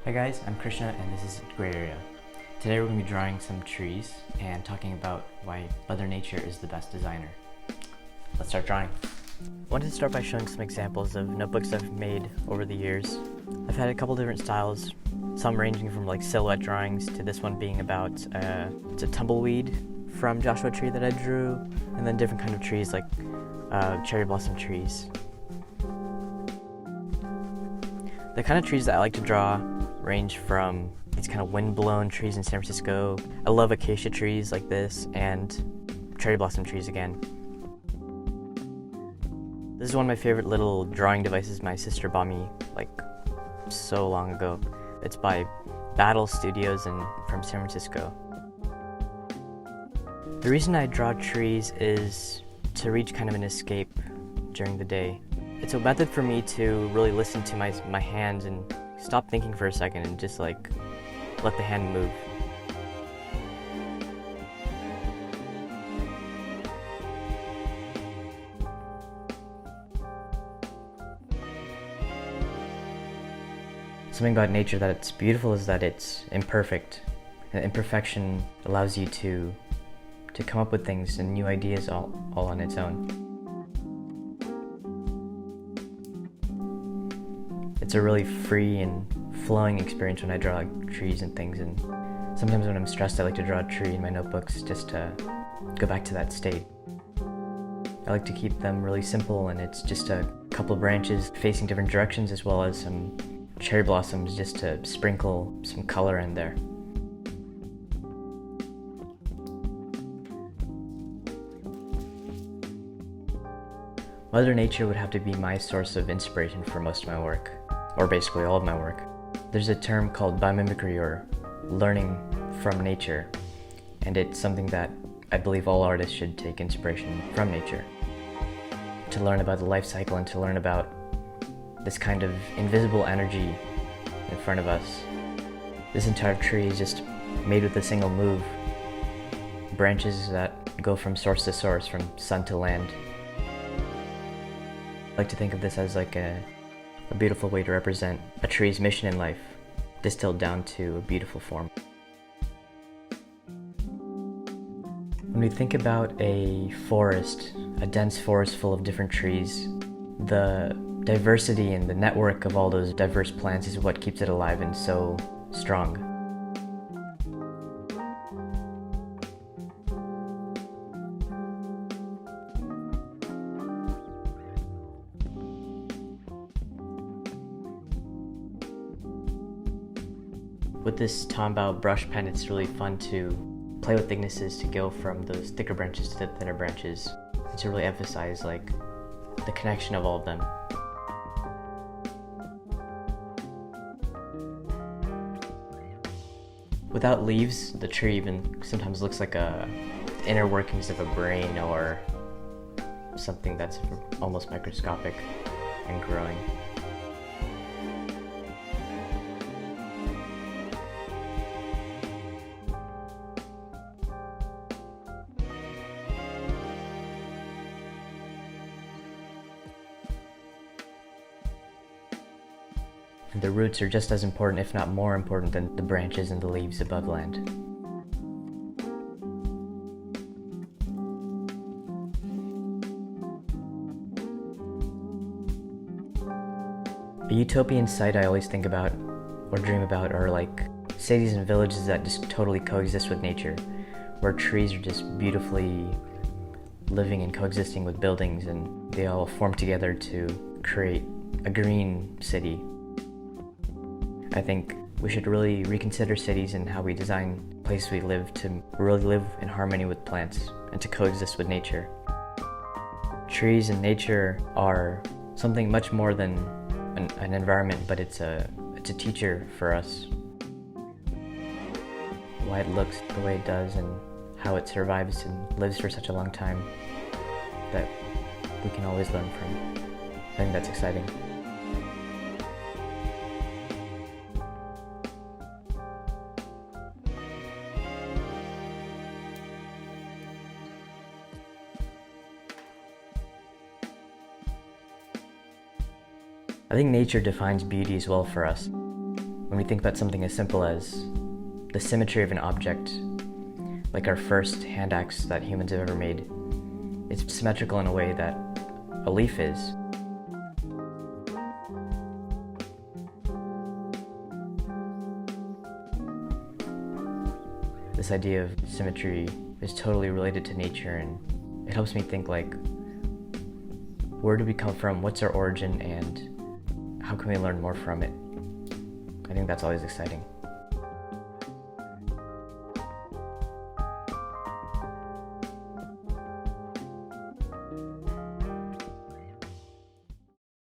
Hi guys, I'm Krishna and this is Gray Area. Today we're going to be drawing some trees and talking about why Mother Nature is the best designer. Let's start drawing. I wanted to start by showing some examples of notebooks I've made over the years. I've had a couple different styles, some ranging from like silhouette drawings to this one being about it's a tumbleweed from Joshua Tree that I drew, and then different kind of trees like cherry blossom trees. The kind of trees that I like to draw range from these kind of wind-blown trees in San Francisco. I love acacia trees like this and cherry blossom trees again. This is one of my favorite little drawing devices my sister bought me like so long ago. It's by Batle Studios from San Francisco. The reason I draw trees is to reach kind of an escape during the day. It's a method for me to really listen to my hands and stop thinking for a second and just like let the hand move. Something about nature that it's beautiful is that it's imperfect. And imperfection allows you to come up with things and new ideas all on its own. It's a really free and flowing experience when I draw like trees and things, and sometimes when I'm stressed I like to draw a tree in my notebooks just to go back to that state. I like to keep them really simple, and it's just a couple of branches facing different directions as well as some cherry blossoms just to sprinkle some color in there. Mother Nature would have to be my source of inspiration for most of my work, or basically all of my work. There's a term called biomimicry, or learning from nature, and it's something that I believe all artists should take inspiration from nature. To learn about the life cycle and to learn about this kind of invisible energy in front of us. This entire tree is just made with a single move. Branches that go from source to source, from sun to land. I like to think of this as like a beautiful way to represent a tree's mission in life, distilled down to a beautiful form. When we think about a forest, a dense forest full of different trees, the diversity and the network of all those diverse plants is what keeps it alive and so strong. With this Tombow brush pen, it's really fun to play with thicknesses to go from those thicker branches to the thinner branches, and to really emphasize like the connection of all of them. Without leaves, the tree even sometimes looks like the inner workings of a brain or something that's almost microscopic and growing. And the roots are just as important, if not more important, than the branches and the leaves above land. A utopian site I always think about or dream about are like cities and villages that just totally coexist with nature, where trees are just beautifully living and coexisting with buildings, and they all form together to create a green city. I think we should really reconsider cities and how we design places we live to really live in harmony with plants and to coexist with nature. Trees and nature are something much more than an environment, but it's a teacher for us. Why it looks the way it does and how it survives and lives for such a long time that we can always learn from. I think that's exciting. I think nature defines beauty as well for us. When we think about something as simple as the symmetry of an object, like our first hand axe that humans have ever made, it's symmetrical in a way that a leaf is. This idea of symmetry is totally related to nature, and it helps me think, like, where do we come from, what's our origin, and how can we learn more from it? I think that's always exciting.